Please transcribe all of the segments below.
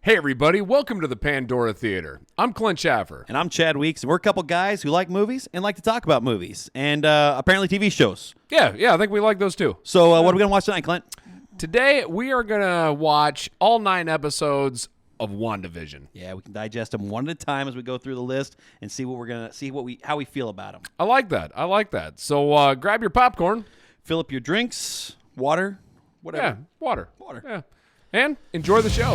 Hey everybody, welcome to the Pandora Theater. I'm Clint Schaffer. And I'm Chad Weeks. We're a couple guys who like movies and like to talk about movies. And apparently TV shows. Yeah, I think we like those too. So what are we going to watch tonight, Clint? Today we are going to watch all 9 episodes of WandaVision. Yeah, we can digest them one at a time as we go through the list and see what we're going to see how we feel about them. I like that. So grab your popcorn. Fill up your drinks, water, whatever. Yeah, water. Yeah. And enjoy the show.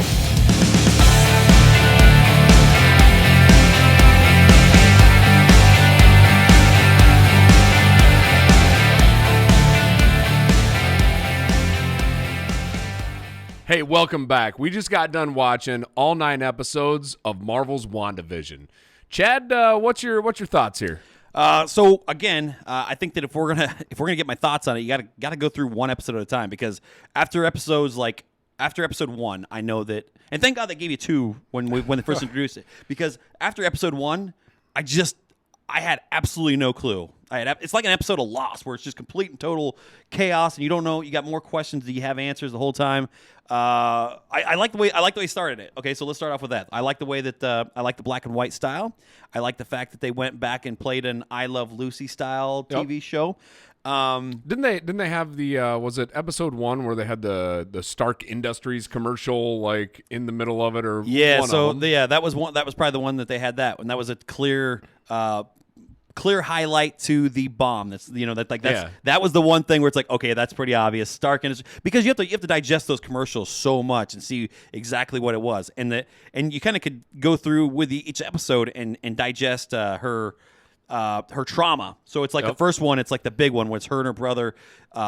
Hey, welcome back. We just got done watching all 9 episodes of Marvel's WandaVision. Chad, what's your thoughts here? So again, I think that if we're gonna get my thoughts on it, you gotta go through one episode at a time, because after episode 1, I know that, and thank God they gave you 2 when they first introduced it, because after episode 1, I had absolutely no clue. It's like an episode of Lost, where it's just complete and total chaos, and you don't know. You got more questions than you have answers the whole time. I like the way they started it. Okay, so let's start off with that. I like the way that I like the black and white style. I like the fact that they went back and played an I Love Lucy style TV show. Didn't they have the was it episode 1 where they had the Stark Industries commercial like in the middle of it, or that was one. That was probably the one that they had that, and that was a clear highlight to the bomb. That was the one thing where it's like, okay, that's pretty obvious. Stark Industries, because you have to digest those commercials so much and see exactly what it was, and you kind of could go through with each episode and digest her trauma. So it's like the first one, it's like the big one where it's her and her brother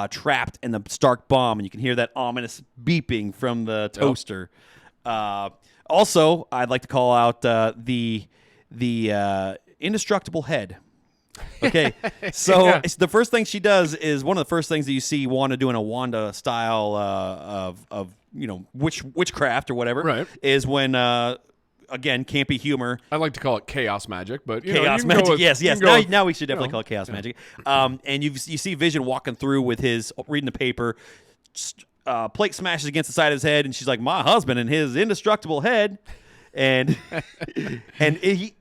trapped in the Stark bomb, and you can hear that ominous beeping from the toaster. Also, I'd like to call out the indestructible head. Okay, so the first thing she does is one of the first things that you see Wanda doing a Wanda style of witchcraft or whatever. Right. Is when again, campy humor. I like to call it chaos magic, but chaos magic. Yes. Now we should definitely call it chaos magic. And you see Vision walking through with his reading the paper. Plate smashes against the side of his head, and she's like, "My husband and his indestructible head." And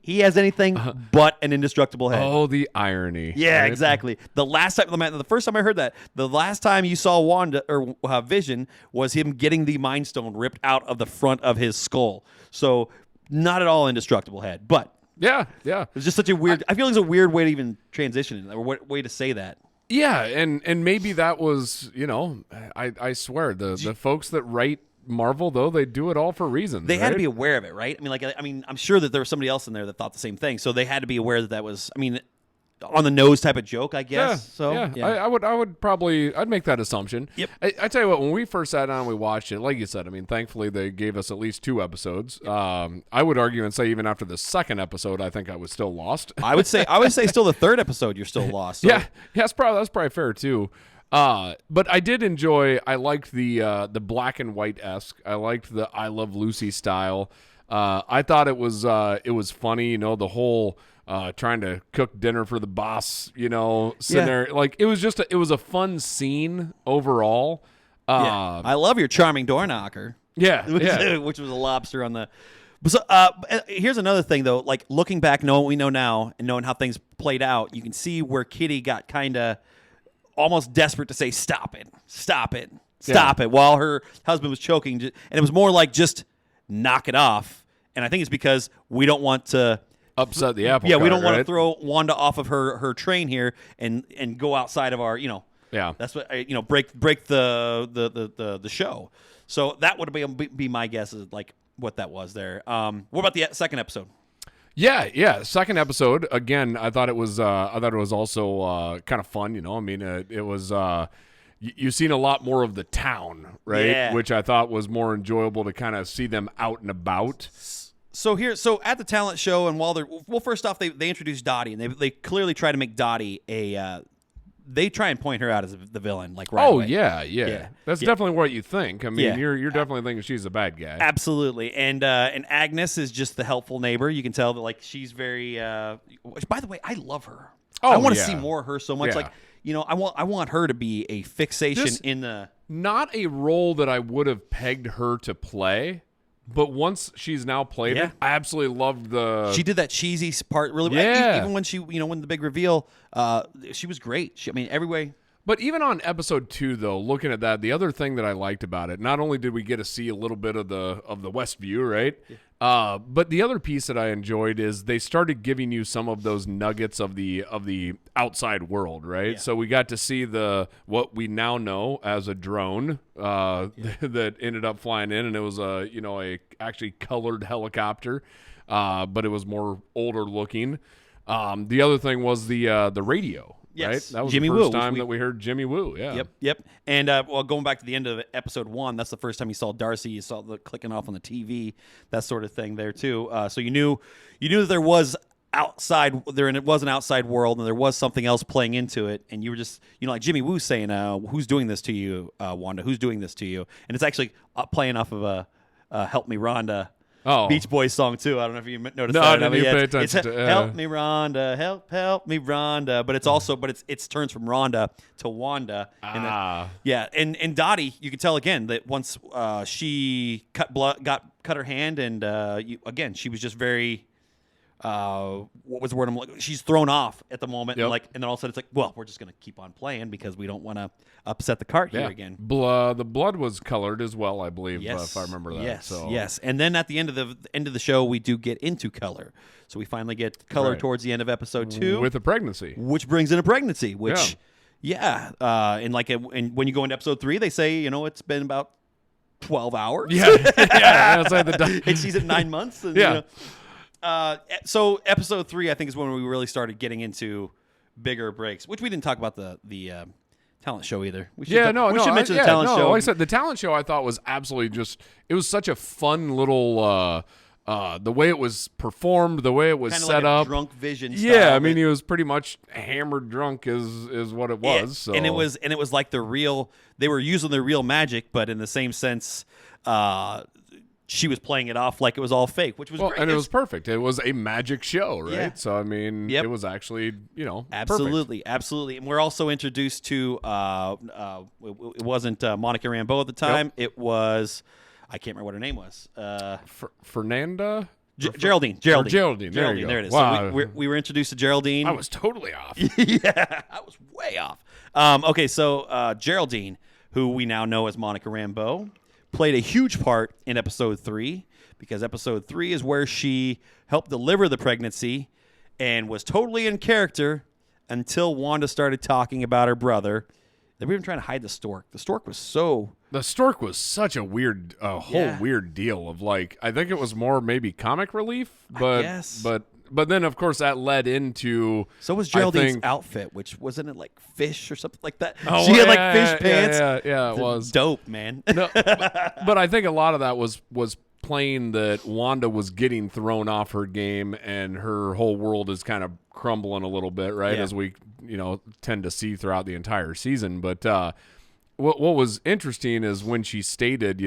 he has anything but an indestructible head. Oh, the irony! Yeah, right? Exactly. The first time I heard that, the last time you saw Wanda or Vision was him getting the Mind Stone ripped out of the front of his skull. So not at all indestructible head, but yeah. It's just such a weird. I feel like it's a weird way to even transition it, or way to say that. Yeah, and maybe that was I swear the folks that write Marvel, though, they do it all for reasons. They had to be aware of it, right? I mean, I'm sure that there was somebody else in there that thought the same thing. So they had to be aware that was, on the nose type of joke, I guess. Yeah. I'd make that assumption. Yep. I tell you what, when we first sat down and we watched it, like you said, thankfully they gave us at least 2 episodes. I would argue and say even after the second episode, I think I was still lost. I would say still the third episode, you're still lost. So. Yeah, that's probably fair too. But I did enjoy. I liked the black and white-esque. I liked the I Love Lucy style. I thought it was funny. The whole trying to cook dinner for the boss. Sitting there, like it was a fun scene overall. I love your charming door knocker. Yeah, which was a lobster on the. So here's another thing though. Like looking back, knowing what we know now and knowing how things played out, you can see where Kitty got kind of almost desperate to say stop it while her husband was choking, and it was more like just knock it off. And I think it's because we don't want to upset the apple cart, we don't want to throw Wanda off of her train here and go outside of our that's what break the show. So that would be my guess is like what that was there. What about the second episode? Yeah. Second episode, again, I thought it was also kind of fun. It was you've seen a lot more of the town, right? Yeah. Which I thought was more enjoyable to kind of see them out and about. So at the talent show, and while first off, they introduced Dottie, and they clearly try to make Dottie they try and point her out as the villain, like right away. Yeah. That's definitely what you think. You're definitely thinking she's a bad guy. Absolutely. And Agnes is just the helpful neighbor. You can tell that like she's very. By the way, I love her. I want to see more of her so much. Yeah. I want her to be a fixation in the. Not a role that I would have pegged her to play, But once she's now played it, I absolutely loved the. She did that cheesy part really well. Yeah. Even when she, when the big reveal, she was great. Every way. But even on episode 2, though, looking at that, the other thing that I liked about it, not only did we get to see a little bit of the West View, right? Yeah. But the other piece that I enjoyed is they started giving you some of those nuggets of the outside world, right? Yeah. So we got to see what we now know as a drone that ended up flying in, and it was a actually colored helicopter, but it was more older looking. The other thing was the radio. Yes. Right? That was Jimmy the first Woo, time that we heard Jimmy Woo. Yeah. Yep. And going back to the end of episode 1, that's the first time you saw Darcy. You saw the clicking off on the TV, that sort of thing there too. So you knew that there was it was an outside world, and there was something else playing into it, and you were just like Jimmy Woo saying, "Who's doing this to you, Wanda? Who's doing this to you?" And it's actually playing off of a "Help Me, Rhonda." Beach Boys song too. I don't know if you noticed that. No, I didn't pay attention to it. Help me, Rhonda. Help me, Rhonda. But it's also, it's turns from Rhonda to Wanda. And Dottie, you can tell again that once she cut her hand, and she was just very. What was the word I'm looking? She's thrown off at the moment, and then all of a sudden it's like, well, we're just gonna keep on playing because we don't want to upset the cart here again. The blood was colored as well, I believe, if I remember that. Yes. And then at the end of the show, we do get into color, so we finally get color towards the end of episode 2 with a pregnancy, which brings in a pregnancy, which and when you go into episode 3, they say it's been about 12 hours. And she's at 9 months. And, so episode 3, I think, is when we really started getting into bigger breaks, which we didn't talk about the talent show either. We should mention the talent show. Like I said, the talent show I thought was absolutely it was such a fun little, the way it was performed, the way it was kind of set like up. A drunk Vision style. Yeah, I mean, he was pretty much hammered drunk is what it was. So. And it was like they were using the real magic, but in the same sense, she was playing it off like it was all fake, which was great. And it was perfect. It was a magic show, right? Yeah. So, I mean, it was actually, Absolutely, perfect. Absolutely. And we're also introduced to, it wasn't Monica Rambeau at the time. Yep. It was, I can't remember what her name was. Fernanda? Geraldine. There you go. There it is. Wow. So we were introduced to Geraldine. I was totally off. Yeah, I was way off. Okay, so Geraldine, who we now know as Monica Rambeau, played a huge part in episode 3, because episode 3 is where she helped deliver the pregnancy and was totally in character until Wanda started talking about her brother. They were even trying to hide the stork. The stork was such a weird, whole weird deal of I think it was more maybe comic relief, but then of course that led into. So was Geraldine's outfit, which wasn't it like fish or something like that? Oh, she had fish pants. Yeah, it was dope, man. No, but I think a lot of that was plain that Wanda was getting thrown off her game, and her whole world is kind of crumbling a little bit, right? As we tend to see throughout the entire season. But what was interesting is when she stated,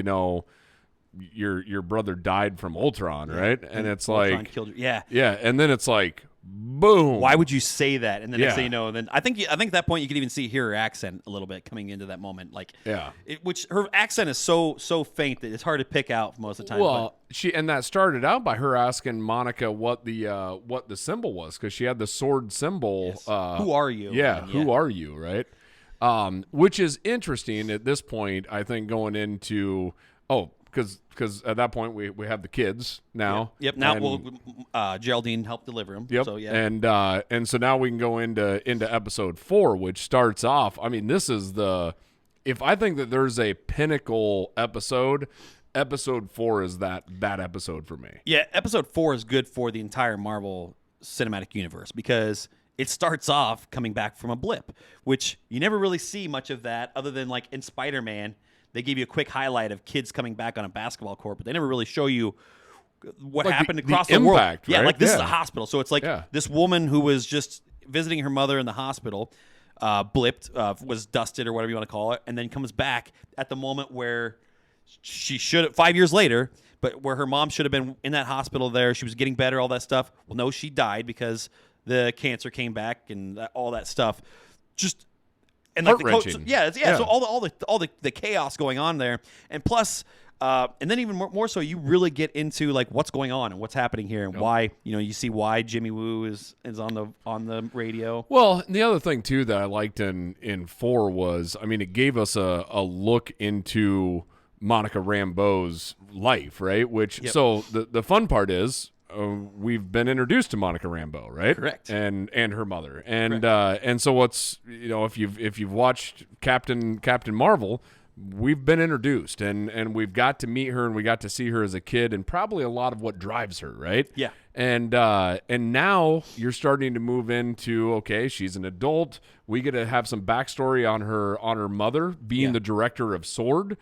your brother died from Ultron, right? And it's Ultron killed her. Yeah, and then it's like, boom. Why would you say that? And the next thing you know, then I think at that point you could even hear her accent a little bit coming into that moment, which her accent is so faint that it's hard to pick out most of the time. Well, that started out by her asking Monica what the symbol was, because she had the sword symbol. Yes. Who are you? Yeah, who are you? Right. Which is interesting at this point, I think, going into because at that point we have the kids now. Yep. Now Geraldine helped deliver them. Yep. So, yeah. And so now we can go into episode 4, which starts off. I mean, this is if I think that there's a pinnacle episode, episode 4 is that episode for me. Yeah, episode 4 is good for the entire Marvel Cinematic Universe because it starts off coming back from a blip, which you never really see much of that other than in Spider-Man. They give you a quick highlight of kids coming back on a basketball court, but they never really show you what happened across the world. Impact, yeah, right? this is a hospital. So it's this woman who was just visiting her mother in the hospital, blipped, was dusted or whatever you want to call it, and then comes back at the moment where she should have, 5 years later, but where her mom should have been in that hospital there. She was getting better, all that stuff. Well, no, she died because the cancer came back and all that stuff. Just... And heart-wrenching. So all the chaos going on there, and plus And then even more so, you really get into like what's going on and what's happening here and why you see why Jimmy Woo is on the radio. Well, the other thing too that I liked in 4 was, I mean, it gave us a look into Monica Rambeau's life, right? Which so the fun part is we've been introduced to Monica Rambeau, right? Correct. And her mother, and so what's if you've watched Captain Marvel, we've been introduced and we've got to meet her and we got to see her as a kid and probably a lot of what drives her, right? Yeah. And now you're starting to move into, okay, she's an adult. We get to have some backstory on her mother being the director of S.W.O.R.D.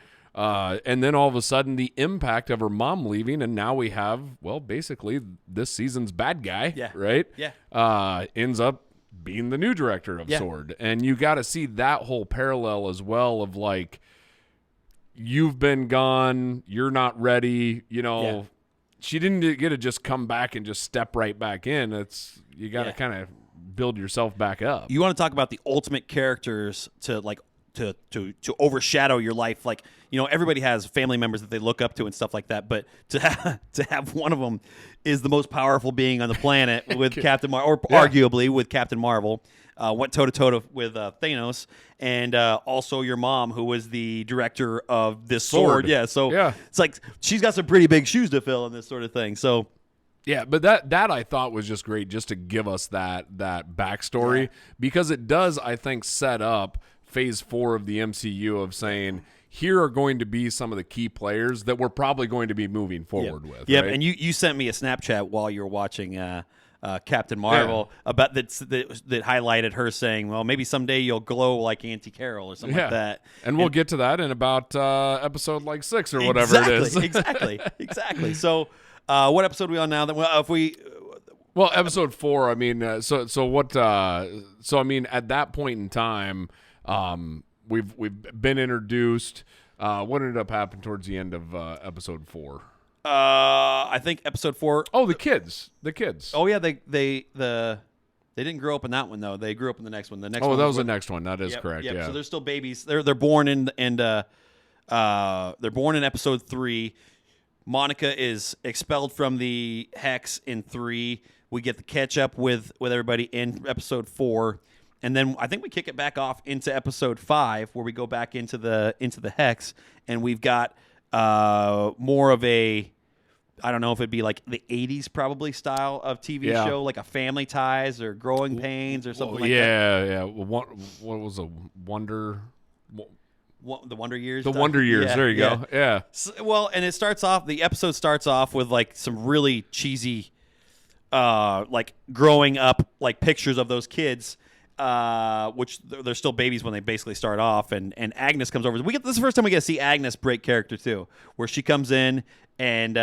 And then all of a sudden the impact of her mom leaving, and now we have, well, basically this season's bad guy, right? Yeah. Ends up being the new director of S.W.O.R.D. And you got to see that whole parallel as well of like, you've been gone, you're not ready, She didn't get to just come back and just step right back in. You got to kind of build yourself back up. You want to talk about the ultimate characters to overshadow your life. Like, everybody has family members that they look up to and stuff like that. But to have one of them is the most powerful being on the planet with Captain Marvel, or arguably with Captain Marvel. Went toe-to-toe with Thanos, and also your mom, who was the director of this sword. Yeah, so it's like she's got some pretty big shoes to fill in this sort of thing. So, yeah, but that I thought was just great, just to give us that backstory, because it does, I think, set up Phase 4 of the MCU of saying, here are going to be some of the key players that we're probably going to be moving forward with. Yeah, right? And you sent me a Snapchat while you were watching Captain Marvel about that highlighted her saying, well, maybe someday you'll glow like Auntie Carol or something like that. And we'll get to that in about episode like 6 or whatever it is. Exactly. So what episode are we on now? Well, episode 4, I mean, so I mean, at that point in time, we've been introduced. What ended up happening towards the end of episode 4? I think episode 4. Oh, the kids. Oh yeah, they didn't grow up in that one though. They grew up in the next one. The next one. Oh, that was the next one. That is correct. Yeah. So they're still babies. They're born in they're born in episode 3. Monica is expelled from the Hex in 3. We get the catch up with everybody in episode 4. And then I think we kick it back off into episode 5, where we go back into the Hex, and we've got more of a, I don't know if it'd be like the 80s probably style of TV show, like a Family Ties or Growing Pains or something like that. Yeah. What was a Wonder? The Wonder Years. The Wonder Years. There you go. Yeah. So, and the episode starts off with like some really cheesy, like growing up, like pictures of those kids. Which they're still babies when they basically start off, and Agnes comes over. This is the first time we get to see Agnes break character too, where she comes in and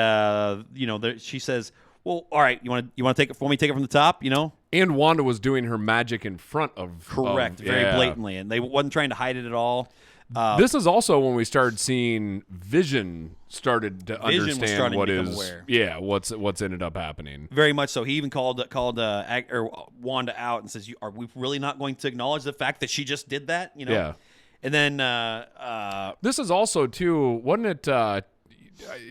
she says, "Well, all right, you want to take it for me? Take it from the top, And Wanda was doing her magic in front of. Correct, very blatantly, and they wasn't trying to hide it at all. This is also when we started seeing Vision started to understand what's ended up happening. Very much so. He even called Wanda out and says, "Are we really not going to acknowledge the fact that she just did that?" Yeah. And then this is also too, wasn't it?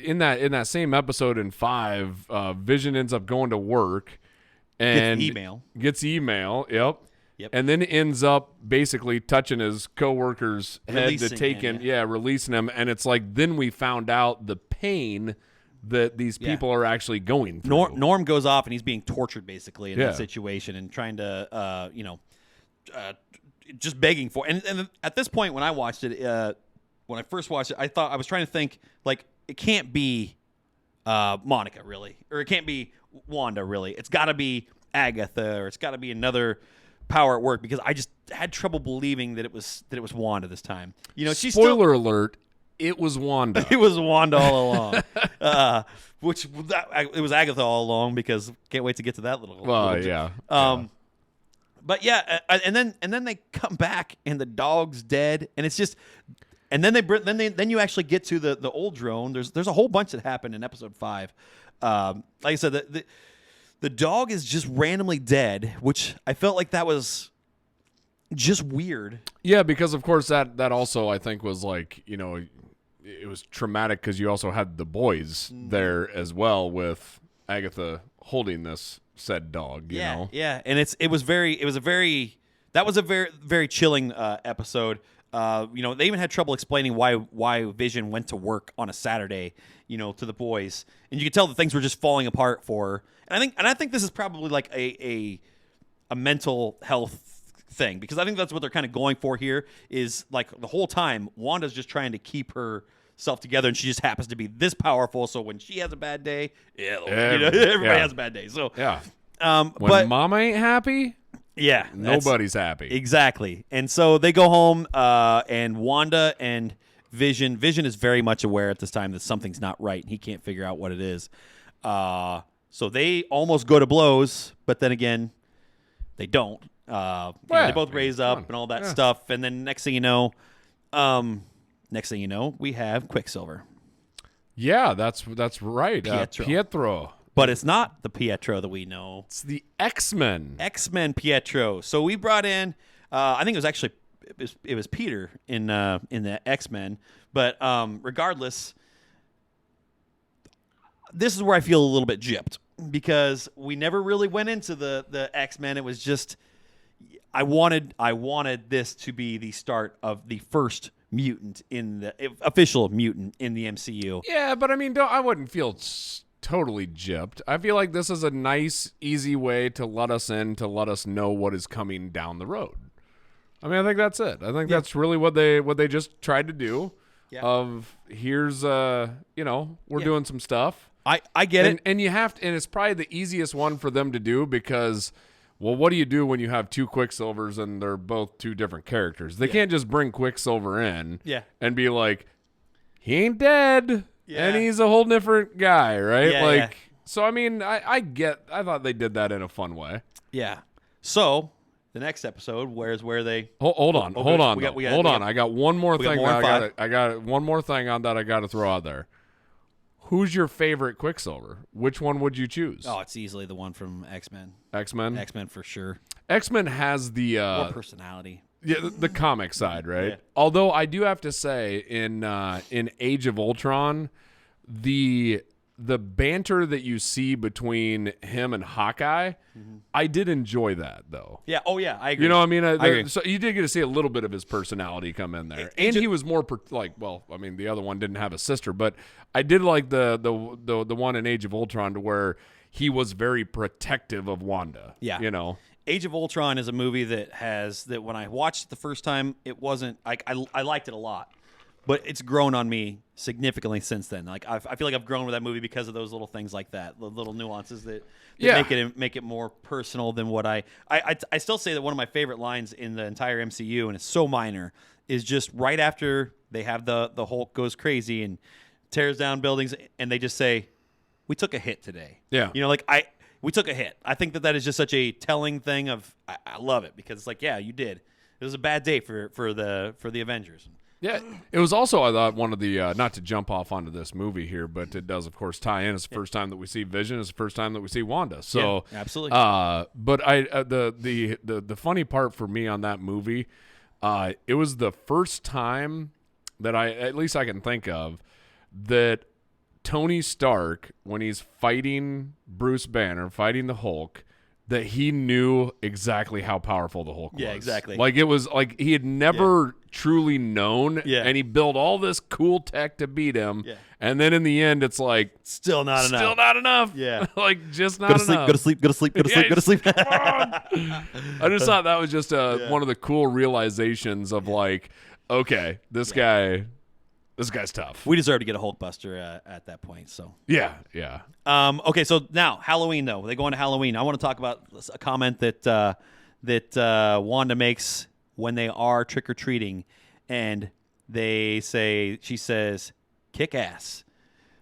In that same episode in 5, Vision ends up going to work and gets email. Yep. And then ends up basically touching his coworker's head to take him, releasing him. And it's like, then we found out the pain that these people are actually going through. Norm goes off and he's being tortured basically in that situation and trying to, just begging for. And at this point, when I watched it, when I first watched it, I was trying to think like, it can't be Monica really, or it can't be Wanda really. It's got to be Agatha, or it's got to be another power at work, because I just had trouble believing that it was Wanda this time. Spoiler alert, it was Wanda. It was Wanda all along. It was Agatha all along, because can't wait to get to that little. But and then they come back and the dog's dead, and it's just, and then you actually get to the old drone. There's a whole bunch that happened in episode 5. Like I said, the dog is just randomly dead, which I felt like that was just weird. Yeah, because of course that also I think was like, it was traumatic because you also had the boys there as well with Agatha holding this said dog. You know? Yeah, and that was a very chilling episode. They even had trouble explaining why Vision went to work on a Saturday, to the boys, and you could tell that things were just falling apart for her. And I think this is probably like a mental health thing, because I think that's what they're kind of going for here. Is like the whole time Wanda's just trying to keep herself together, and she just happens to be this powerful. So when she has a bad day, everybody has a bad day. So when Mama ain't happy. Yeah, nobody's happy. Exactly. And so they go home, and Wanda and Vision is very much aware at this time that something's not right, and he can't figure out what it is. So they almost go to blows, but then again, they don't. They both raise up and all that stuff, and then next thing you know, we have Quicksilver. Yeah, that's right. Pietro. But it's not the Pietro that we know. It's the X-Men. X-Men Pietro. So we brought in, I think it was Peter in the X-Men. But regardless, this is where I feel a little bit gypped, because we never really went into the X-Men. It was just I wanted this to be the start of the first mutant official mutant in the MCU. Yeah, but I mean, I wouldn't feel totally gypped. I feel like this is a nice, easy way to let us know what is coming down the road. I mean, I think that's it. I think that's really what they just tried to do. Yeah. Of here's we're doing some stuff. I get it. And you have to, and it's probably the easiest one for them to do, because what do you do when you have two Quicksilvers and they're both two different characters? They can't just bring Quicksilver in and be like, he ain't dead. Yeah. And he's a whole different guy, right? Yeah, So I mean, I thought they did that in a fun way. Yeah. So the next episode, where they hold on. I got one more thing. I got one more thing on that I got to throw out there. Who's your favorite Quicksilver? Which one would you choose? Oh, it's easily the one from X-Men. X-Men for sure. X-Men has the more personality. Yeah, the comic side, right? Yeah. Although I do have to say, in Age of Ultron, the banter that you see between him and Hawkeye, I did enjoy that, though. Yeah. Oh, yeah. I agree. You know what I mean? I agree. So you did get to see a little bit of his personality come in there, and he was more the other one didn't have a sister, but I did like the one in Age of Ultron, to where he was very protective of Wanda. Yeah. Age of Ultron is a movie that when I watched it the first time, it wasn't I liked it a lot, but it's grown on me significantly since then. Like I feel like I've grown with that movie because of those little things like that, the little nuances that make it more personal than what I still say that one of my favorite lines in the entire MCU, and it's so minor, is just right after they have the Hulk goes crazy and tears down buildings, and they just say, "We took a hit today." Yeah. We took a hit. I think that is just such a telling thing of. I love it, because it's like, yeah, you did. It was a bad day for the Avengers. Yeah, it was also, I thought, one of the not to jump off onto this movie here, but it does, of course, tie in. It's the first time that we see Vision. It's the first time that we see Wanda. So absolutely. But the funny part for me on that movie, it was the first time that at least I can think of, that Tony Stark, when he's fighting Bruce Banner, fighting the Hulk, that he knew exactly how powerful the Hulk was. Yeah, exactly. Like, it was like he had never truly known, and he built all this cool tech to beat him, and then in the end, it's like, still not enough. Yeah. Like, just not enough. Go to sleep. I just thought that was just one of the cool realizations of, like, okay, this guy's tough. We deserve to get a Hulkbuster at that point. So yeah. Okay, so now Halloween, though. They go into Halloween. I want to talk about a comment that Wanda makes when they are trick or treating, and she says, "Kick ass."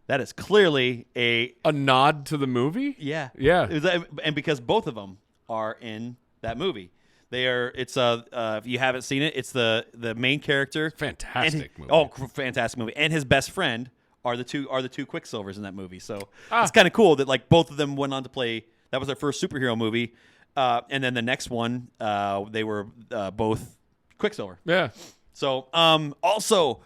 That is clearly a nod to the movie. Yeah. And because both of them are in that movie. If you haven't seen it, it's the main character. Fantastic movie. Oh, fantastic movie. And his best friend are the two Quicksilvers in that movie. So it's kind of cool that, like, both of them went on to play. That was their first superhero movie. And then the next one, they were both Quicksilver. Yeah. So also,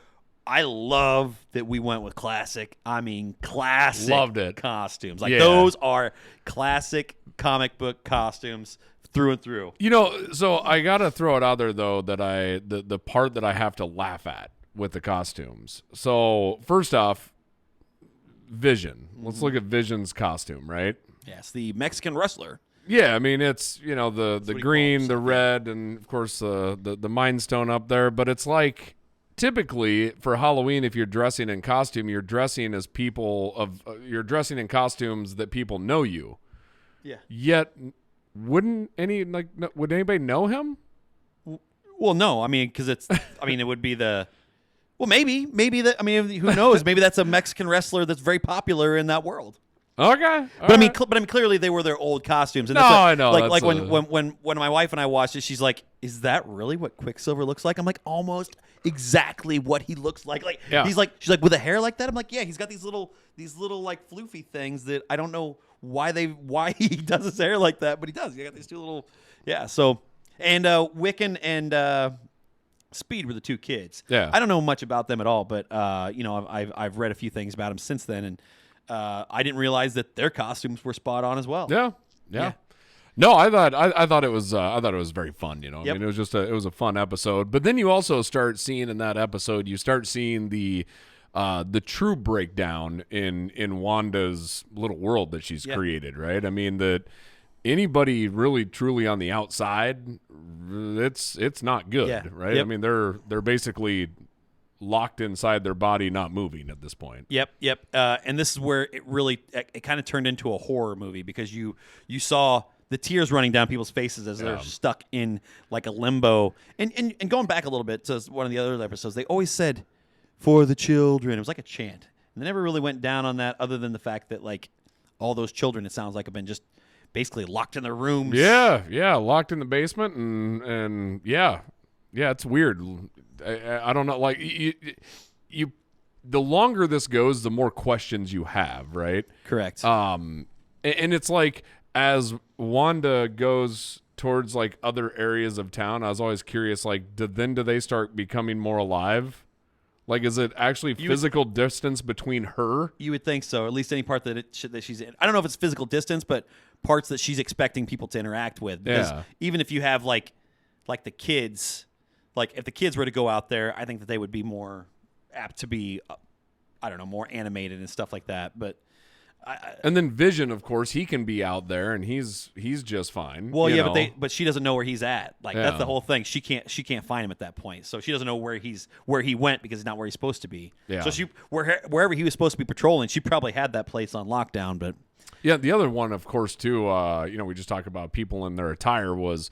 I love that we went with classic. I mean, classic. Loved it. Costumes. Like those are classic comic book costumes through and through. So I gotta throw it out there though that the part that I have to laugh at with the costumes. So first off, Vision. Let's look at Vision's costume, right? Yes, the Mexican wrestler. Yeah, I mean it's the green, the red, and of course the Mind Stone up there. But it's like typically for Halloween, if you're dressing in costume, you're dressing as you're dressing in costumes that people know you. Yeah. Yet, would anybody know him? Well, no. I mean, because it would be the. Well, maybe that. I mean, who knows? Maybe that's a Mexican wrestler that's very popular in that world. Okay, I mean, clearly they were their old costumes. And I know. Like when my wife and I watched it, she's like, "Is that really what Quicksilver looks like?" I'm like, almost exactly what he looks like. Like she's like, with a hair like that. I'm like, yeah, he's got these little like floofy things that I don't know why he does his hair like that, but he does. He got these two little, So and Wiccan and Speed were the two kids. Yeah, I don't know much about them at all, but I've read a few things about them since then, and I didn't realize that their costumes were spot on as well. Yeah. No, I thought it was very fun. I mean, it was a fun episode. But then you also start seeing in that episode, the true breakdown in Wanda's little world that she's created, right? I mean, that anybody really truly on the outside, it's not good, right? I mean, they're basically locked inside their body, not moving at this point. Yep. And this is where it kind of turned into a horror movie because you saw the tears running down people's faces as they're stuck in like a limbo. And going back a little bit to one of the other episodes, they always said, "For the children." It was like a chant. And they never really went down on that other than the fact that like all those children, it sounds like, have been just basically locked in their rooms. Yeah, locked in the basement and it's weird. I don't know. Like you, the longer this goes, the more questions you have, right? Correct. And it's like as Wanda goes towards like other areas of town, I was always curious. Like, do they start becoming more alive? Like, is it actually physical distance between her? You would think so. At least any part that she's in. I don't know if it's physical distance, but parts that she's expecting people to interact with. Because even if you have like the kids. Like, if the kids were to go out there, I think that they would be more apt to be, more animated and stuff like that. But and then Vision, of course, he can be out there and he's just fine. Well, but she doesn't know where he's at. Like that's the whole thing. She can't find him at that point. So she doesn't know where he went because he's not where he's supposed to be. Yeah. So wherever he was supposed to be patrolling, she probably had that place on lockdown. But yeah, the other one, of course, too. We just talked about people in their attire was.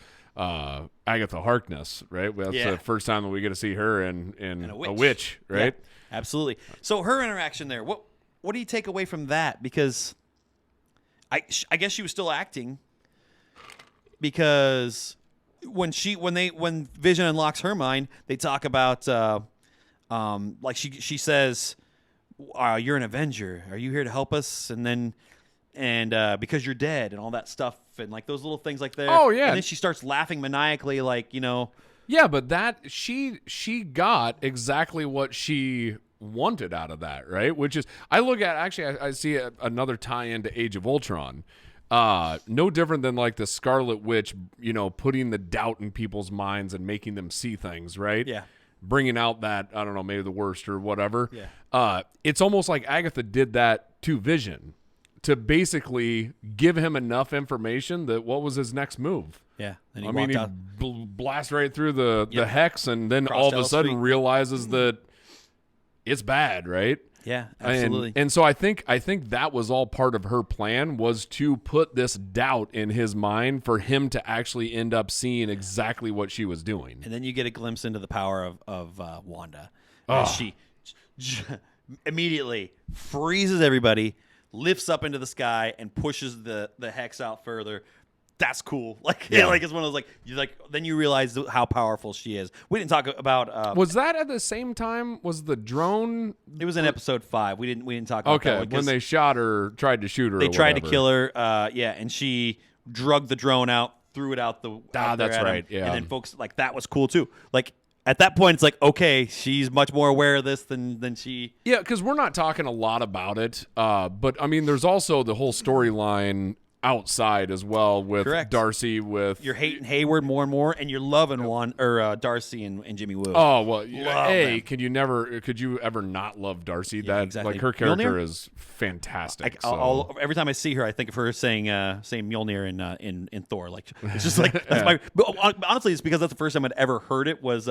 Agatha Harkness, right? That's the first time that we get to see her in a witch, right? Yeah, absolutely. So her interaction there, what do you take away from that? Because I guess she was still acting because when Vision unlocks her mind, they talk about like she says, "You're an Avenger. Are you here to help us?" And then. And because you're dead and all that stuff and like those little things like that. Oh yeah. And then she starts laughing maniacally, like Yeah, but that she got exactly what she wanted out of that, right? Which is I see another tie into Age of Ultron. No different than like the Scarlet Witch, putting the doubt in people's minds and making them see things, right? Yeah. Bringing out that I don't know, maybe the worst or whatever. Yeah. It's almost like Agatha did that to Vision. To basically give him enough information that what was his next move. Yeah. And he blasts right through the hex and then all of a sudden realizes that it's bad, right? Yeah, absolutely. And so I think that was all part of her plan was to put this doubt in his mind for him to actually end up seeing exactly what she was doing. And then you get a glimpse into the power of Wanda. As she immediately freezes everybody, lifts up into the sky and pushes the hex out further. That's cool. Like it's one of those then you realize how powerful she is. We didn't talk about was that at the same time was the drone? It was in episode 5. We didn't talk about that one, when they tried to shoot her. They tried to kill her. And she drugged the drone out, threw it out the. That's right. Yeah. And then folks that was cool too. Like at that point, it's like, okay, she's much more aware of this than she. Yeah, because we're not talking a lot about it, but I mean, there's also the whole storyline outside as well with Correct. Darcy. With You're hating Hayward more and more, and you're loving Darcy and Jimmy Woo. Oh well, them. could you ever not love Darcy? That exactly. like her character Mjolnir? is fantastic. Every time I see her, I think of her saying Mjolnir in Thor. Like it's just like that's my. But honestly, it's because that's the first time I'd ever heard it was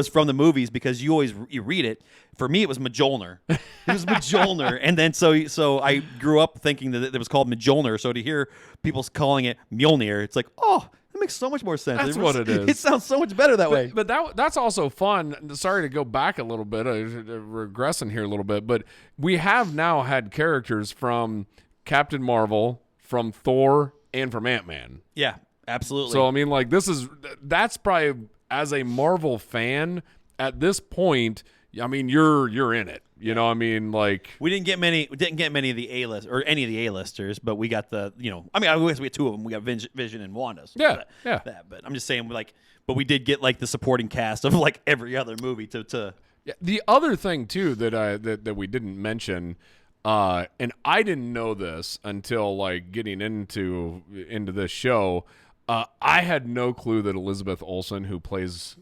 from the movies, because you read it. For me, it was Mjolnir. It was Mjolnir, and then so I grew up thinking that it was called Mjolnir. So to hear people calling it Mjolnir, it's like, oh, that makes so much more sense. That's what it is. It sounds so much better that way. But that's also fun. Sorry to go back a little bit, regressing here a little bit, but we have now had characters from Captain Marvel, from Thor, and from Ant-Man. Yeah, absolutely. So I mean, like that's probably, as a Marvel fan at this point, I mean, you're in it. You know, I mean, like we didn't get many of the A-list or any of the A-listers, but we got I guess we had two of them. We got Vision and Wanda. So yeah. But I'm just saying, but we did get like the supporting cast of like every other movie to. Yeah, the other thing too that we didn't mention, and I didn't know this until like getting into this show. I had no clue that Elizabeth Olsen, who plays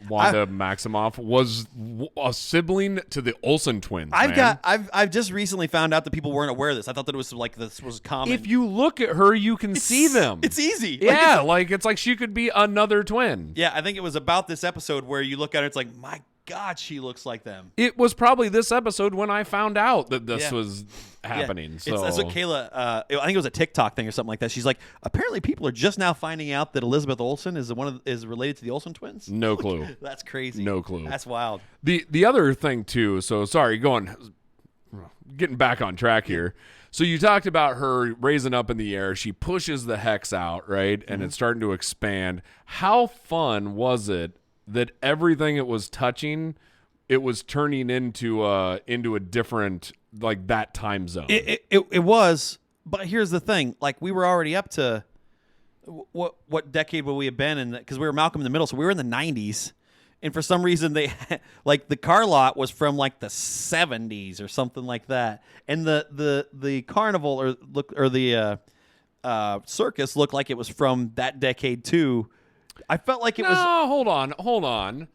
Wanda Maximoff, was a sibling to the Olsen twins. I've just recently found out that people weren't aware of this. I thought that it was like this was common. If you look at her, you can see them. It's easy. Yeah, it's like she could be another twin. Yeah, I think it was about this episode where you look at her, it's like, my God, she looks like them. It was probably this episode when I found out that this was happening. Yeah. That's what Kayla, I think it was a TikTok thing or something like that. She's like, apparently people are just now finding out that Elizabeth Olsen is related to the Olsen twins. No clue. That's crazy. No clue. That's wild. The other thing too, so sorry, getting back on track here. So you talked about her raising up in the air. She pushes the hex out, right? And it's starting to expand. How fun was it that everything it was touching, it was turning into a different, like, that time zone? It was, but here's the thing: like, we were already up to what decade would we have been in? Because we were Malcolm in the Middle, so we were in the 90s, and for some reason they like the car lot was from like the 70s or something like that, and the carnival or the circus looked like it was from that decade too. I felt like it was. No, hold on.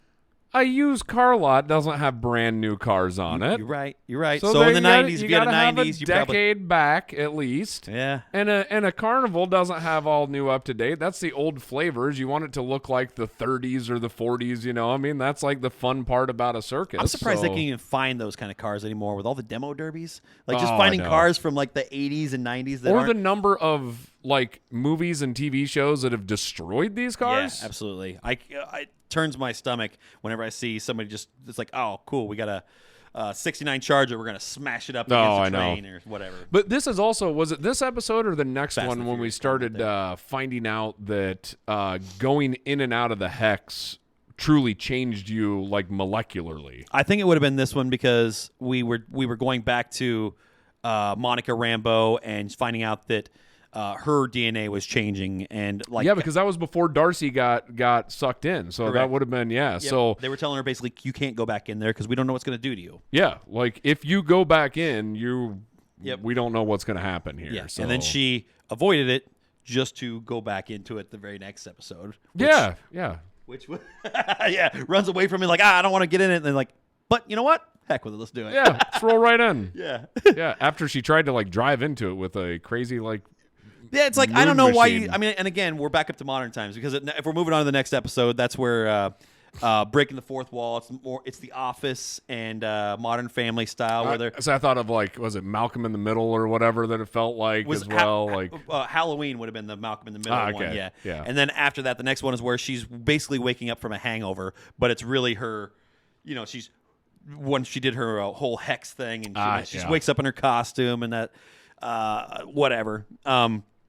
A used car lot doesn't have brand new cars on it. You're right. So in the 90s, if you had a 90s, you decade back at least. Yeah. And a carnival doesn't have all new up to date. That's the old flavors. You want it to look like the 30s or the 40s. You know, I mean, that's like the fun part about a circus. I'm surprised they can't even find those kind of cars anymore with all the demo derbies. Like just finding cars from like the 80s and 90s that the number of like movies and TV shows that have destroyed these cars. Yeah, absolutely. I turns my stomach whenever I see somebody it's like, oh, cool, we got a 69 Charger, we're going to smash it up against a train or whatever. But this is also, was it this episode or the next one when we started finding out that going in and out of the hex truly changed you like molecularly? I think it would have been this one because we were going back to Monica Rambeau and finding out that her DNA was changing, and like because that was before Darcy got sucked in, so that would have been So they were telling her basically you can't go back in there because we don't know what's going to do to you. Yeah, like if you go back in, we don't know what's going to happen here. Yeah, so. And then she avoided it just to go back into it the very next episode. Which runs away from me like I don't want to get in it, and then like, but you know what? Heck with it, let's do it. Yeah, let's roll right in. Yeah. After she tried to like drive into it with a crazy like. Yeah, it's like I don't know why you. I mean, and again, we're back up to modern times because if we're moving on to the next episode, that's where breaking the fourth wall. It's The Office and Modern Family style. So I thought of like, was it Malcolm in the Middle or whatever that it felt like as well? Halloween would have been the Malcolm in the Middle one. Yeah. And then after that, the next one is where she's basically waking up from a hangover, but it's really her. You know, she's when she did her whole hex thing, and she wakes up in her costume and that whatever.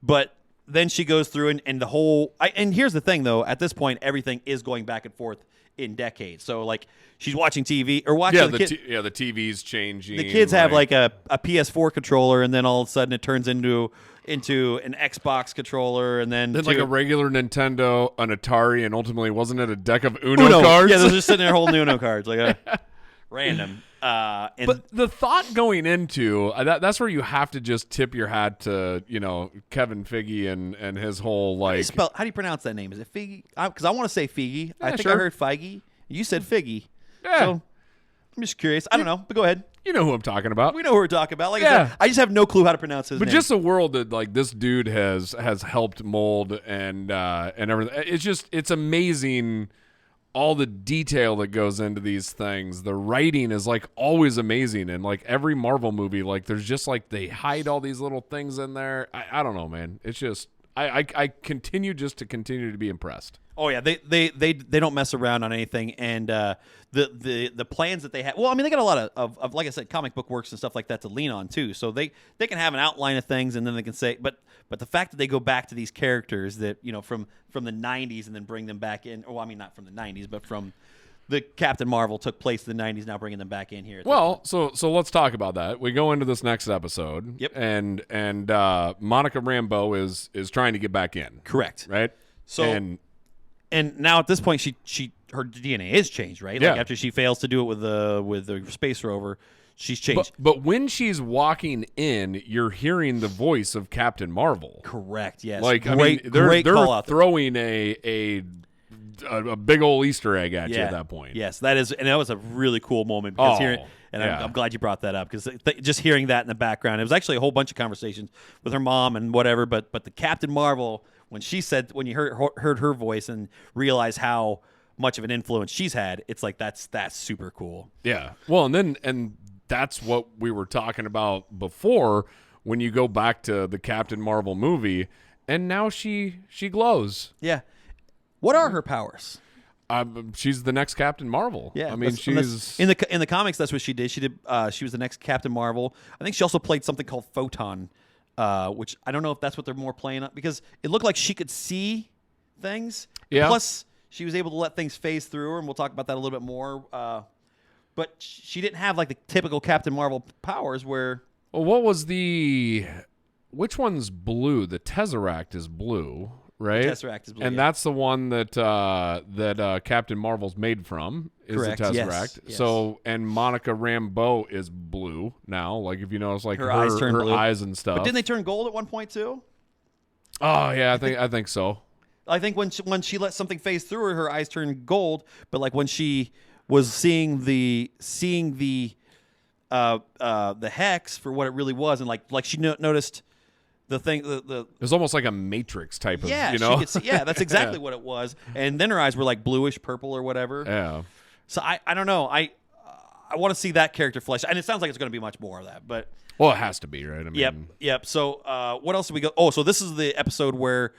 But then she goes through and the whole. And here's the thing, though. At this point, everything is going back and forth in decades. So like she's watching TV or watching Yeah, the the TV's changing. the kids have like a PS4 controller, and then all of a sudden it turns into an Xbox controller, and then like a regular Nintendo, an Atari, and ultimately wasn't it a deck of Uno cards? Yeah, they're just sitting there holding Uno cards like random. But the thought going into that's where you have to just tip your hat to Kevin Feige and his whole like. How do you pronounce that name? Is it Feige? Because I want to say Feige. I think sure. I heard Feige. You said Figgy. Yeah. So I'm just curious. I don't know, but go ahead. You know who I'm talking about. We know who we're talking about. Like I said, I just have no clue how to pronounce his name. But just a world that like this dude has helped mold and everything. It's amazing. All the detail that goes into these things. The writing is like always amazing, and like every Marvel movie, like there's just like they hide all these little things in there. I don't know, man. It's just I continue to be impressed. Oh yeah, they don't mess around on anything, and the plans that they have. Well, I mean, they got a lot of like I said, comic book works and stuff like that to lean on too. So they can have an outline of things, and then they can say, but the fact that they go back to these characters that from the '90s and then bring them back in. Well, I mean, not from the '90s, but from the Captain Marvel took place in the '90s. Now bringing them back in here. Well, so let's talk about that. We go into this next episode. Yep. And Monica Rambeau is trying to get back in. Correct. Right. So. And now at this point, her DNA is changed, right? Yeah. Like after she fails to do it with the space rover, she's changed. But when she's walking in, you're hearing the voice of Captain Marvel. Correct. Yes. Like great they're call out throwing a big old Easter egg at you at that point. Yes, that was a really cool moment because I'm glad you brought that up because just hearing that in the background, it was actually a whole bunch of conversations with her mom and whatever. But the Captain Marvel. When you heard her voice and realized how much of an influence she's had, it's like that's super cool. Yeah. Well, and that's what we were talking about before when you go back to the Captain Marvel movie, and now she glows. Yeah. What are her powers? She's the next Captain Marvel. Yeah, I mean, she's in the comics. That's what she did. She was the next Captain Marvel. I think she also played something called Photon. Which I don't know if that's what they're more playing on because it looked like she could see things. Yeah. Plus, she was able to let things phase through her, and we'll talk about that a little bit more. But she didn't have like the typical Captain Marvel powers where. Well, which one's blue? The Tesseract is blue, right? The Tesseract is blue, and that's the one that Captain Marvel's made from. Is correct. The Tesseract. Yes. So, and Monica Rambeau is blue now. Like if you notice, like her eyes turn blue. Eyes and stuff. But didn't they turn gold at one point too? Oh yeah, I think so. I think when she let something phase through her eyes turned gold. But like when she was seeing the hex for what it really was, and like she noticed. The thing, it was almost like a Matrix type of, she could see, that's exactly what it was. And then her eyes were like bluish purple or whatever. Yeah. So I don't know. I want to see that character flesh, and it sounds like it's going to be much more of that. But well, it has to be, right? I mean, yep. So what else did we go? Oh, so this is the episode where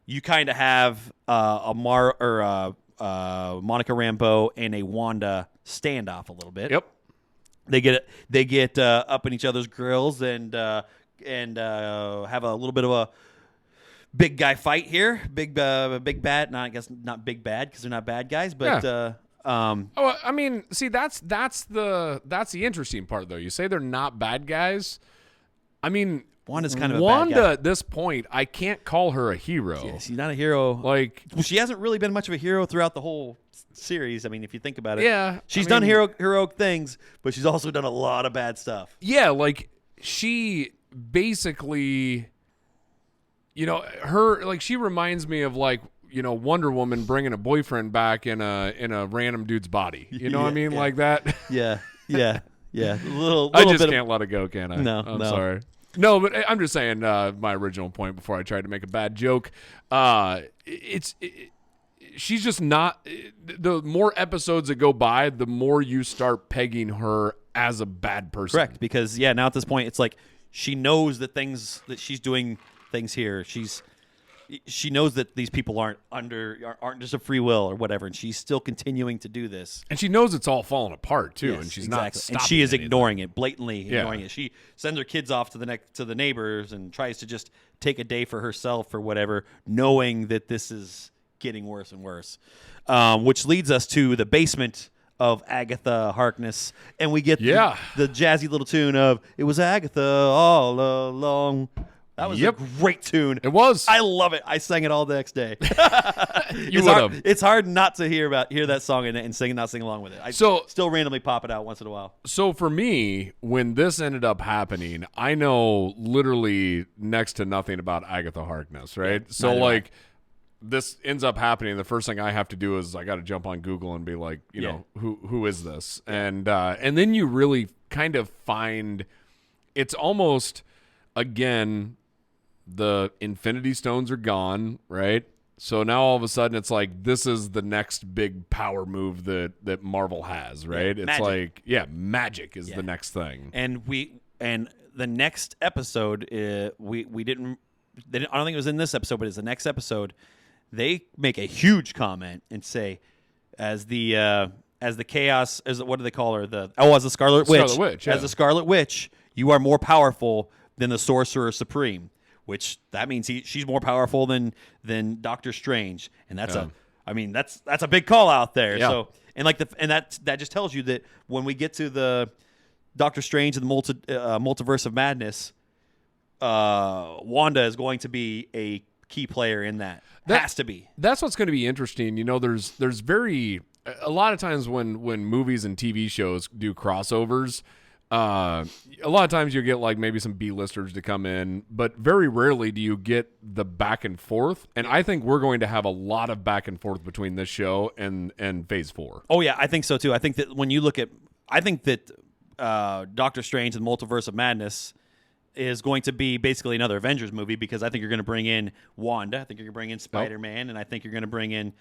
you kind of have Monica Rambeau and a Wanda standoff a little bit. Yep. They get up in each other's grills and have a little bit of a big guy fight here. Big bad. I guess not big bad because they're not bad guys, but. Yeah. I mean, see, that's the interesting part, though. You say they're not bad guys. I mean, Wanda's kind of Wanda a bad guy. at this point. I can't call her a hero. Yeah, she's not a hero. Like, well, she hasn't really been much of a hero throughout the whole series. I mean, if you think about it, yeah, she's done heroic things, but she's also done a lot of bad stuff. Yeah, like she basically, her like she reminds me of like. Wonder Woman bringing a boyfriend back in a random dude's body. You know what I mean? Yeah. Like that. Yeah. Little I just bit can't let it go, can I? No, I'm no. sorry. No, but I'm just saying my original point before I tried to make a bad joke. She's just not. The more episodes that go by, the more you start pegging her as a bad person. Correct, because now at this point, it's like she knows that she's doing things here. She knows that these people aren't just a free will or whatever, and she's still continuing to do this. And she knows it's all falling apart too, Yes, and she's exactly. not stopping And she is anything. ignoring it, blatantly ignoring it. She sends her kids off to the neighbors and tries to just take a day for herself or whatever, knowing that this is getting worse and worse, which leads us to the basement of Agatha Harkness, and we get the jazzy little tune of "It Was Agatha All Along." That was a great tune. It was. I love it. I sang it all the next day. You would have. It's hard not to hear that song and not sing along with it. I still randomly pop it out once in a while. So for me, when this ended up happening, I know literally next to nothing about Agatha Harkness, right? Yeah, so like this ends up happening. The first thing I have to do is I got to jump on Google and be like, you know, who is this? And then you really kind of find it's almost again. The Infinity Stones are gone, right? So now all of a sudden it's like this is the next big power move that Marvel has, right? It's magic. like magic is the next thing. And the next episode we didn't I don't think it was in this episode, but it's the next episode. They make a huge comment and say as the chaos what do they call her? As the Scarlet Witch. Scarlet Witch, As the Scarlet Witch, you are more powerful than the Sorcerer Supreme. Which that means she's more powerful than Doctor Strange, and that's that's a big call out there. Yeah. So that just tells you that when we get to the Doctor Strange and the multiverse of madness, Wanda is going to be a key player in that. Has to be. That's what's going to be interesting. You know, there's a lot of times when movies and TV shows do crossovers. A lot of times you get like maybe some B-listers to come in, but very rarely do you get the back and forth. And I think we're going to have a lot of back and forth between this show and Phase 4. Oh yeah, I think so too. I think that when you look at, Doctor Strange and the Multiverse of Madness is going to be basically another Avengers movie because I think you're going to bring in Wanda, I think you're going to bring in Spider-Man, and I think you're going to bring in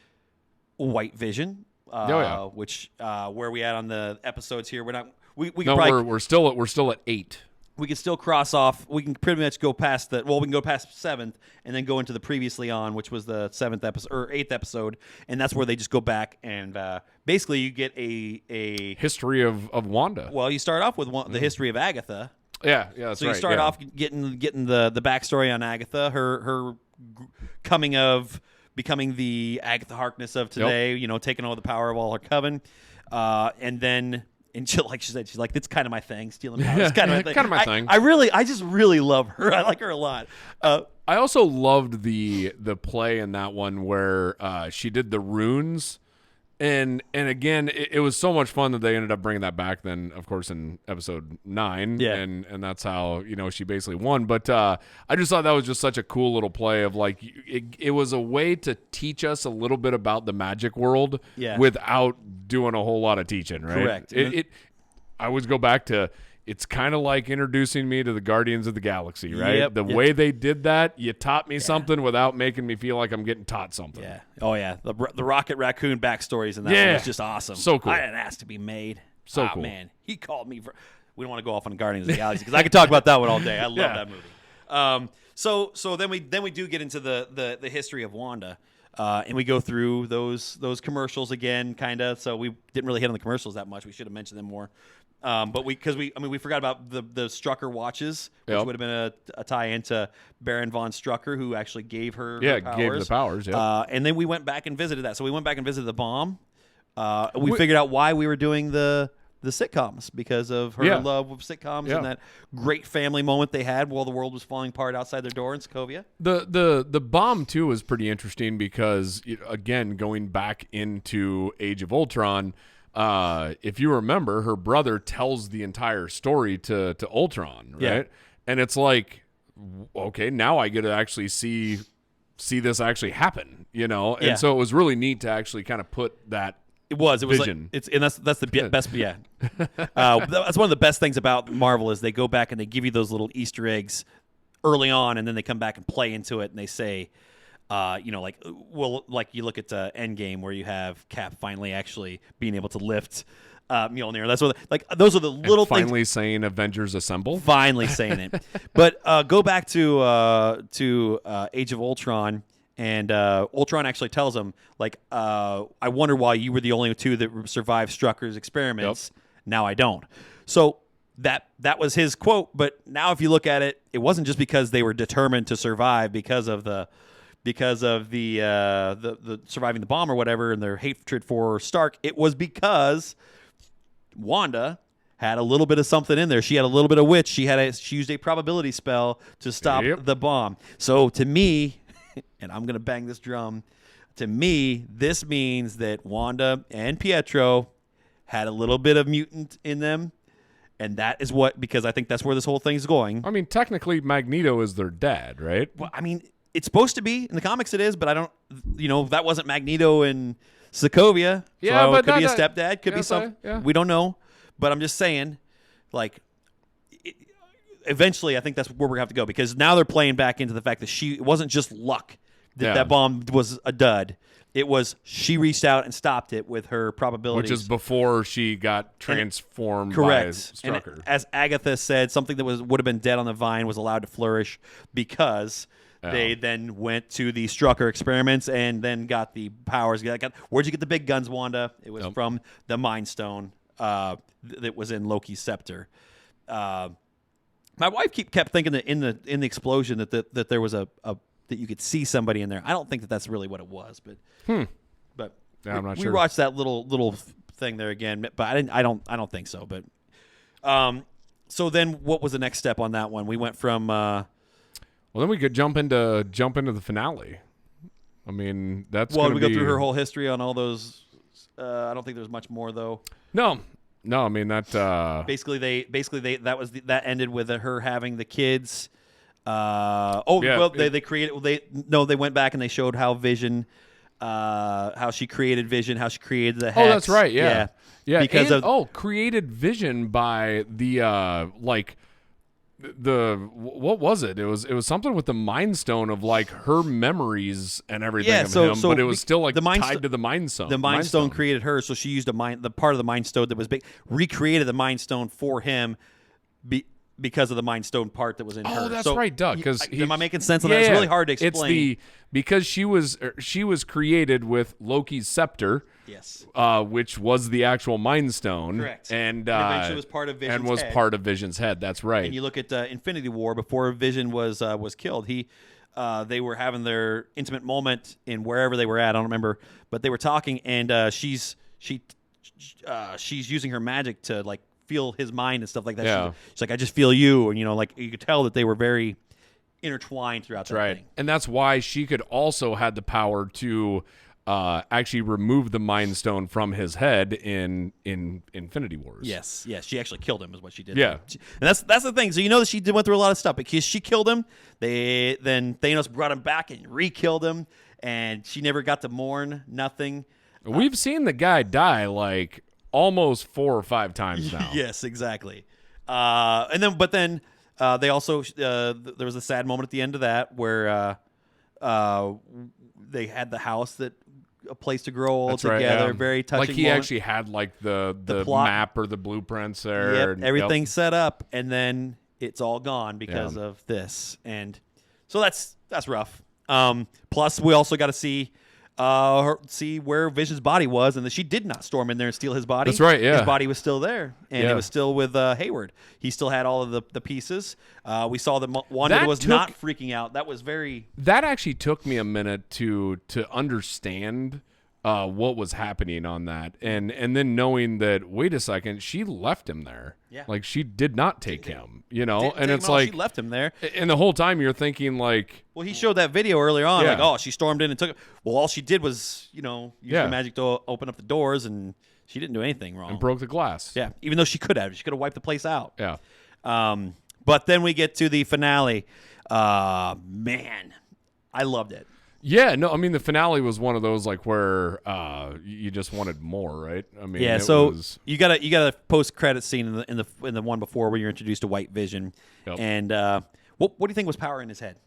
White Vision. Which where are we at on the episodes here? We're not. We're still at 8. We can still cross off. We can pretty much go past we can go past 7th and then go into the previously on, which was the 7th episode or 8th episode, and that's where they just go back and basically you get a history of Wanda. Well, you start off with the history of Agatha. Yeah, that's so right. So you start off getting the backstory on Agatha, her coming of becoming the Agatha Harkness of today. You know, taking all the power of all her coven, and then. And like she said, she's like, it's kind of my thing, stealing power. It's kind of my thing. Kind of my thing. I just really love her. I like her a lot. I also loved the play in that one where she did the runes. And again, it was so much fun that they ended up bringing that back then, of course, in episode 9. Yeah. And that's how, she basically won. But I just thought that was just such a cool little play of like, it was a way to teach us a little bit about the magic world without doing a whole lot of teaching, right? Correct. I always go back to, it's kind of like introducing me to the Guardians of the Galaxy, right? Yep. The way they did that, you taught me something without making me feel like I'm getting taught something. Yeah. Oh, yeah. The Rocket Raccoon backstories in that one was just awesome. So cool. I didn't ask to be made. So cool. Man. He called me for... We don't want to go off on Guardians of the Galaxy because I could talk about that one all day. I love that movie. So then we do get into the history of Wanda. And we go through those commercials again, kind of. So we didn't really hit on the commercials that much. We should have mentioned them more. But we forgot about the Strucker watches, which would have been a tie-in to Baron von Strucker, who actually gave her powers. Gave her the powers. Yeah. And then we went back and visited that. So we went back and visited the bomb. We figured out why we were doing the sitcoms because of her love of sitcoms and that great family moment they had while the world was falling apart outside their door in Sokovia. The bomb too was pretty interesting because again going back into Age of Ultron. If you remember, her brother tells the entire story to Ultron, right? Yeah. And it's like, okay, now I get to actually see this actually happen, And so it was really neat to actually kind of put that. It was vision. Like that's the best. Yeah, that's one of the best things about Marvel is they go back and they give you those little Easter eggs early on, and then they come back and play into it, and they say. Like you look at Endgame where you have Cap finally actually being able to lift Mjolnir. That's what those are the little things. Finally saying Avengers Assemble. Finally saying it. But go back to Age of Ultron, and Ultron actually tells him I wonder why you were the only two that survived Strucker's experiments. Yep. Now I don't. So. That was his quote, but now if you look at it, it wasn't just because they were determined to survive because of the because of the surviving the bomb or whatever and their hatred for Stark. It was because Wanda had a little bit of something in there. She had a little bit of witch. She used a probability spell to stop the bomb. So to me, and I'm gonna bang this drum, to me, this means that Wanda and Pietro had a little bit of mutant in them. And that is because I think that's where this whole thing's going. I mean, technically, Magneto is their dad, right? Well, I mean, it's supposed to be. In the comics it is, but I don't, that wasn't Magneto in Sokovia. Yeah, so but it could be a stepdad. Could be something. Yeah. We don't know. But I'm just saying, like, eventually I think that's where we're going to have to go. Because now they're playing back into the fact that it wasn't just luck that bomb was a dud. It was she reached out and stopped it with her probabilities. Which is before she got transformed correct. by Strucker. And as Agatha said, something that would have been dead on the vine was allowed to flourish because they then went to the Strucker experiments and then got the powers. Where'd you get the big guns, Wanda? It was from the Mind Stone that was in Loki's scepter. My wife kept thinking that in the explosion that there was a that you could see somebody in there. I don't think that that's really what it was, but yeah, I'm not sure. We watched that little thing there again, but I don't think so. But so then what was the next step on that one? We went from well, then we could jump into the finale. I mean, that's we go through her whole history on all those. I don't think there's much more though. No. I mean that. Basically that ended with her having the kids. They went back and they showed how Vision, how she created Vision, how she created the Hex. Oh, that's right. Yeah. Because created Vision by the what was it? It was something with the Mind Stone of like her memories and everything of him, but it was still like tied to the Mind Stone. The Mind Stone created her, so she used the part of the Mind Stone that was big, recreated the Mind Stone for him. Because of the Mind Stone part that was in her. Oh, that's right, Doug. Because am I making sense on that? It's really hard to explain. Because she was created with Loki's scepter. Yes. Which was the actual Mind Stone. Correct. And eventually was part of Vision's head. Part of Vision's head. That's right. And you look at Infinity War before Vision was killed. They were having their intimate moment in wherever they were at. I don't remember, but they were talking, and she's using her magic to like feel his mind and stuff like that. Yeah. She's like, I just feel you. And, like you could tell that they were very intertwined throughout that thing. And that's why she could also had the power to actually remove the Mind Stone from his head in Infinity Wars. Yes. She actually killed him is what she did. Yeah. And that's the thing. So that she went through a lot of stuff because she killed him. Then Thanos brought him back and re-killed him. And she never got to mourn nothing. We've seen the guy die like almost 4 or 5 times now. Yes, exactly. But then they also there was a sad moment at the end of that where they had the house a place to grow all together. Right, yeah. Very touching. Like he actually had like the map or the blueprints there. Yep, everything's set up, and then it's all gone because of this, and so that's rough. Plus, we also got to see where Vision's body was, and that she did not storm in there and steal his body. That's right, yeah. His body was still there, and it was still with Hayward. He still had all of the pieces. We saw that Wanda was not freaking out. That was very... That actually took me a minute to understand what was happening on that, and then knowing that, wait a second, she left him there. Yeah. Like, she did not take him, and it's like... She left him there. And the whole time you're thinking, like... Well, he showed that video earlier on, like, she stormed in and took it. Well, all she did was, use the magic to open up the doors, and she didn't do anything wrong. And broke the glass. Yeah, even though she could have. She could have wiped the place out. Yeah. But then we get to the finale. Man, I loved it. Yeah, no, I mean the finale was one of those like where you just wanted more, right? I mean, you got a post credit scene in the one before where you're introduced to White Vision, and what do you think was power in his head?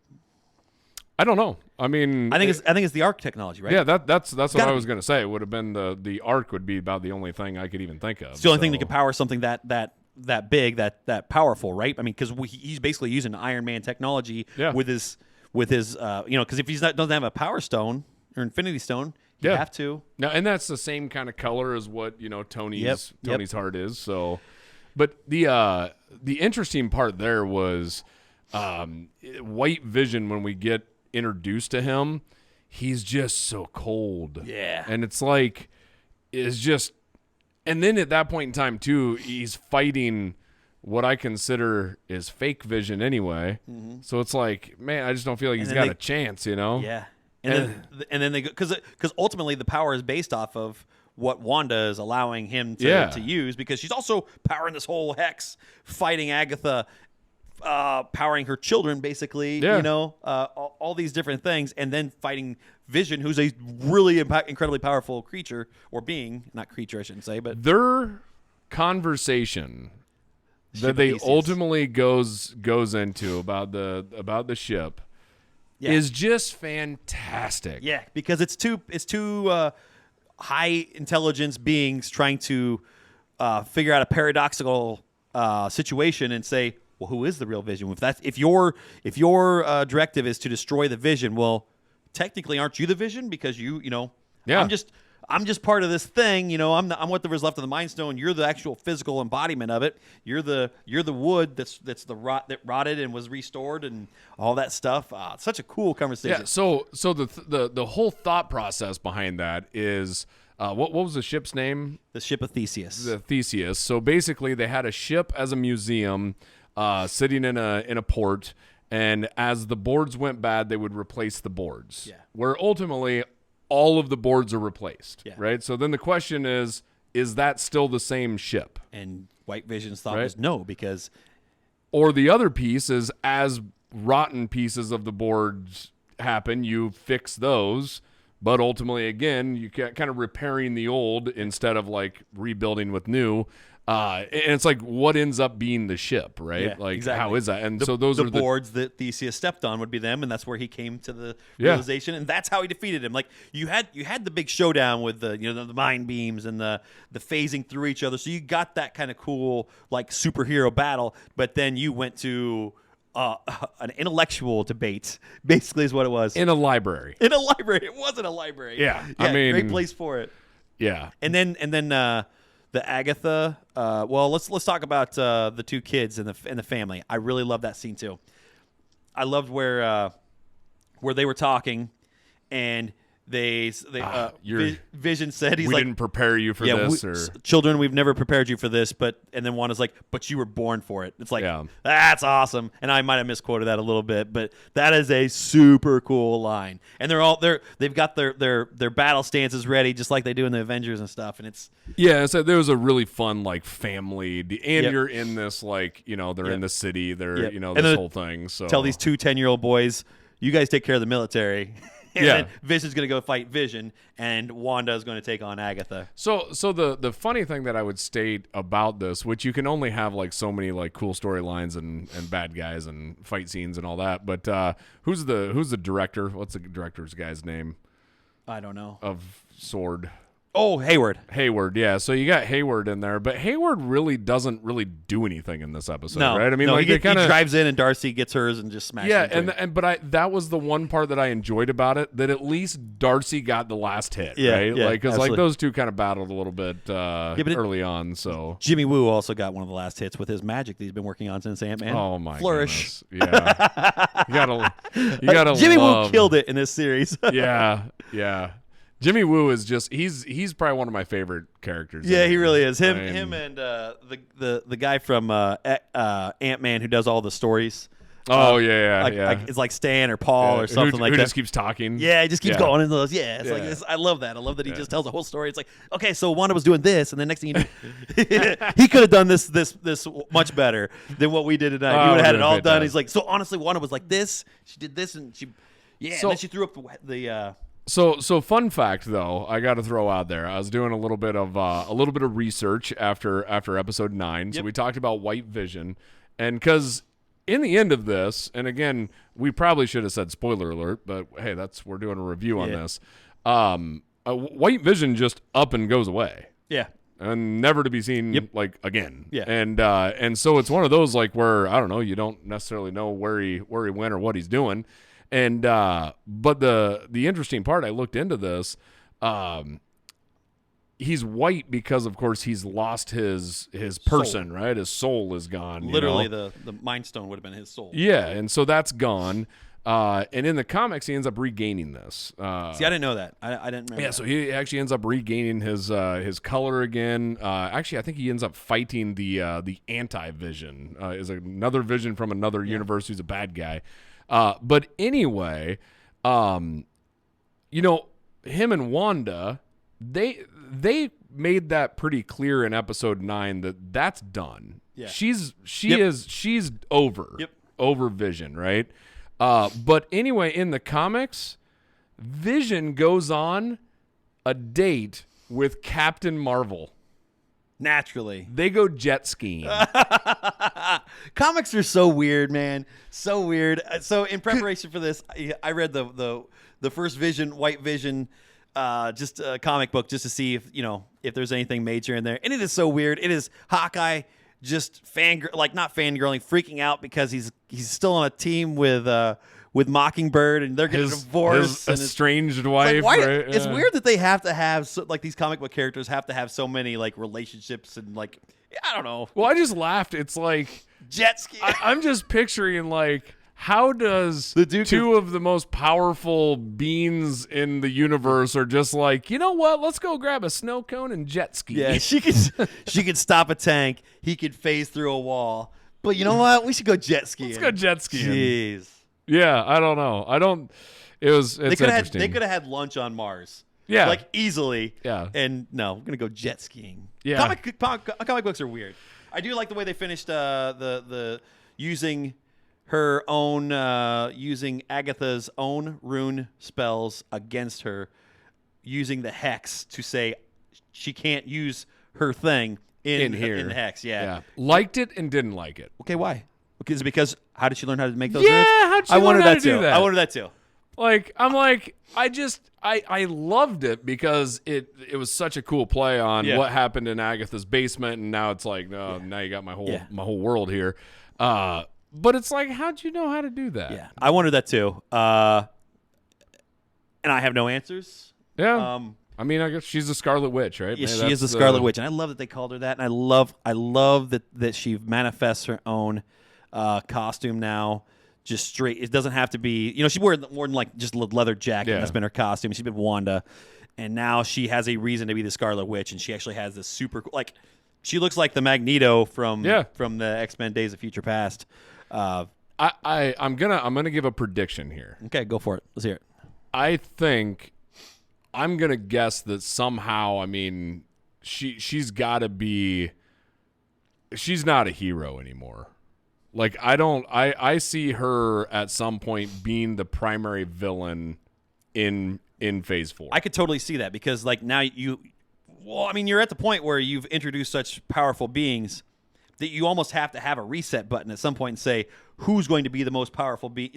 I don't know. I mean, I think it's the arc technology, right? Yeah, that's what I was going to say. It would have been the arc would be about the only thing I could even think of. It's the only thing that could power something that big, that powerful, right? I mean, because he's basically using Iron Man technology with his because if he doesn't have a Power Stone or Infinity Stone, you have to. No, and that's the same kind of color as what Tony's heart is. So, but the interesting part there was White Vision when we get introduced to him, he's just so cold. Yeah. And it's like, it's just, and then at that point in time too, he's fighting what I consider is fake Vision anyway. Mm-hmm. So it's like, man, I just don't feel like he's got a chance, you know? Yeah. And then they go, because ultimately the power is based off of what Wanda is allowing him to use, because she's also powering this whole hex, fighting Agatha, powering her children, basically, you know, all these different things, and then fighting Vision, who's a really incredibly powerful creature, or being, not creature, I shouldn't say, but their conversation that they Theseus. ultimately goes into about the ship is just fantastic. Yeah, because it's two high intelligence beings trying to figure out a paradoxical situation and say, well, who is the real Vision? If your directive is to destroy the Vision, well, technically, aren't you the Vision? Because you know, I'm just part of this thing. You know, I'm what there was left of the Mind Stone. You're the actual physical embodiment of it. You're the wood that's the rot that rotted and was restored and all that stuff. It's such a cool conversation. Yeah. So the whole thought process behind that is what was the ship's name? The ship of Theseus. The Theseus. So basically, they had a ship as a museum sitting in a port, and as the boards went bad, they would replace the boards. Yeah. Where ultimately all of the boards are replaced. Yeah. Right. So then the question is that still the same ship? And White Vision's thought was no, because. Or the other piece is, as rotten pieces of the boards happen, you fix those. But ultimately, again, you kind of repairing the old instead of like rebuilding with new. And it's like, what ends up being the ship, right? Yeah, like, exactly. how is that? And so those are the boards that Theseus stepped on would be them, and that's where he came to the realization, and that's how he defeated him. Like you had the big showdown with the the mind beams and the phasing through each other, so you got that kind of cool like superhero battle. But then you went to an intellectual debate, basically, is what it was. In a library. In a library. It wasn't a library. Yeah. I mean, great place for it. Yeah. And then the Agatha. Well, let's talk about the two kids and the family. I really love that scene too. I loved where they were talking, and Vision said, we didn't prepare you for this, or children, we've never prepared you for this, and then Wanda's like, but you were born for it. It's like, that's awesome. And I might have misquoted that a little bit, but that is a super cool line. And they've got their battle stances ready, just like they do in the Avengers and stuff. And it's so there was a really fun like family, and you're in this like they're in the city, they're this whole thing. So tell these 2 10-year-old boys, you guys take care of the military. And then Vision's going to go fight Vision, and Wanda is going to take on Agatha. So the funny thing that I would state about this, which you can only have like so many like cool storylines and bad guys and fight scenes and all that, but who's the director? What's the director's guy's name? I don't know. Of Sword. Oh, Hayward. Yeah. So you got Hayward in there, but Hayward really doesn't really do anything in this episode, no, right? I mean, no, like he drives in and Darcy gets hers and just smashes. Yeah, but that was the one part that I enjoyed about it, that at least Darcy got the last hit, right? Yeah, like, because like those two kind of battled a little bit early on. So Jimmy Woo also got one of the last hits with his magic that he's been working on since Ant-Man. Oh my Flourish. Goodness. Yeah, you gotta. Jimmy Woo killed it in this series. Yeah. Jimmy Woo is just he's probably one of my favorite characters. Yeah, he really is. Him and the guy from Ant-Man who does all the stories. Yeah. It's like Stan or Paul or something like that. Who just keeps talking. Yeah, he just keeps going into those. Yeah, it's like this, I love that. I love that he just tells the whole story. It's like, okay, so Wanda was doing this, and then next thing you know, he could have done this much better than what we did tonight. He would have had it all done. He's like, so honestly, Wanda was like this. She did this, and and then she threw up the. So fun fact though, I got to throw out there. I was doing a little bit of research after episode 9. So we talked about White Vision, and because in the end of this, and again, we probably should have said spoiler alert, but hey, we're doing a review on this. White Vision just up and goes away. Yeah. And never to be seen like again. Yeah. And so it's one of those like where I don't know, you don't necessarily know where he went or what he's doing. And but the interesting part, I looked into this, he's white because of course he's lost his person, right? His soul is gone. Literally the Mind Stone would have been his soul. Yeah, and so that's gone. And in the comics, he ends up regaining this. See, I didn't know that. I didn't remember. Yeah, so he actually ends up regaining his color again. Actually, I think he ends up fighting the anti-Vision. Is another Vision from another universe who's a bad guy. But anyway, him and Wanda, they made that pretty clear in episode 9 that that's done. Yeah. She's over. Yep. Over Vision, right? But anyway, in the comics, Vision goes on a date with Captain Marvel. Naturally. They go jet skiing. Comics are so weird, man. So weird. So in preparation for this, I read the first Vision, White Vision, just a comic book, just to see if there's anything major in there. And it is so weird. It is Hawkeye just not fangirling, freaking out because he's still on a team with Mockingbird, and they're getting divorced. His estranged wife. Like, right? It's weird that they have to have these comic book characters have to have so many relationships and I don't know. Well, I just laughed. It's like Jet ski. I'm just picturing how does The Duke two of the most powerful beings in the universe are just like, you know what? Let's go grab a snow cone and jet ski. Yeah, she could stop a tank. He could phase through a wall. But you know what? We should go jet skiing. Let's go jet skiing. Jeez. Yeah, I don't know. It's interesting. They could have had lunch on Mars. Yeah. Easily. Yeah. And no, we're gonna go jet skiing. Yeah. Comic books are weird. I do like the way they finished the using her own using Agatha's own rune spells against her, using the hex to say she can't use her thing in here. in the hex. Yeah. Liked it and didn't like it. Okay, why? Is it because how did she learn how to make those Yeah, runes? how'd she learn how to do that? I wanted that too. I loved it because it was such a cool play on what happened in Agatha's basement, and now it's like, no, now you got my whole world here. But it's like, how'd you know how to do that? Yeah, I wondered that too. And I have no answers. Yeah. I mean, I guess she's a Scarlet Witch, right? Yeah, she is the Scarlet Witch, and I love that they called her that, and I love that she manifests her own costume now. Just straight. It doesn't have to be. She wore more than just a leather jacket. Yeah. That's been her costume. She's been Wanda, and now she has a reason to be the Scarlet Witch, and she actually has this super she looks like the Magneto from the X-Men Days of Future Past. I'm gonna give a prediction here. Okay, go for it. Let's hear it. I think I'm gonna guess that somehow. I mean, she's got to be. She's not a hero anymore. I see her at some point being the primary villain in Phase 4. I could totally see that because now you're at the point where you've introduced such powerful beings that you almost have to have a reset button at some point and say who's going to be the most powerful being.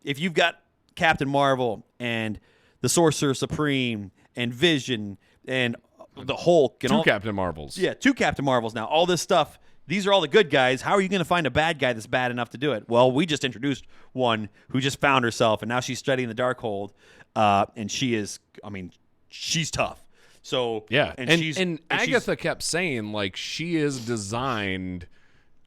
If you've got Captain Marvel and the Sorcerer Supreme and Vision and the Hulk and Captain Marvels. Yeah, 2 Captain Marvels now. All this stuff. These are all the good guys. How are you going to find a bad guy that's bad enough to do it? Well, we just introduced one who just found herself, and now she's studying the Darkhold, and she's tough. So yeah, and Agatha kept saying she is designed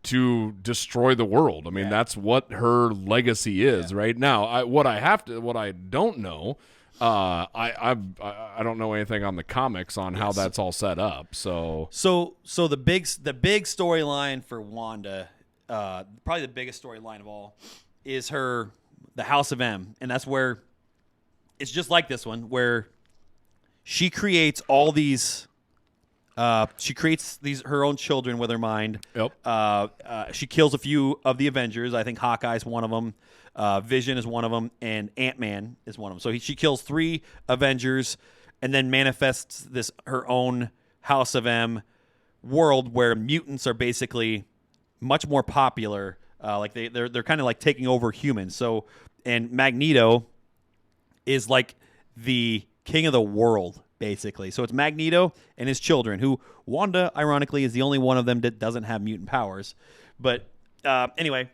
to destroy the world. I mean, that's what her legacy is right now. What I don't know. I don't know anything on the comics on how that's all set up. So the big storyline for Wanda, probably the biggest storyline of all, is the House of M, and that's where it's just like this one where she creates all these. She creates her own children with her mind. Yep. She kills a few of the Avengers. I think Hawkeye's one of them. Vision is one of them, and Ant-Man is one of them. So she kills 3 Avengers, and then manifests her own House of M world where mutants are basically much more popular. They're kind of taking over humans. So, and Magneto is like the king of the world, basically. So it's Magneto and his children, who Wanda, ironically, is the only one of them that doesn't have mutant powers. But anyway.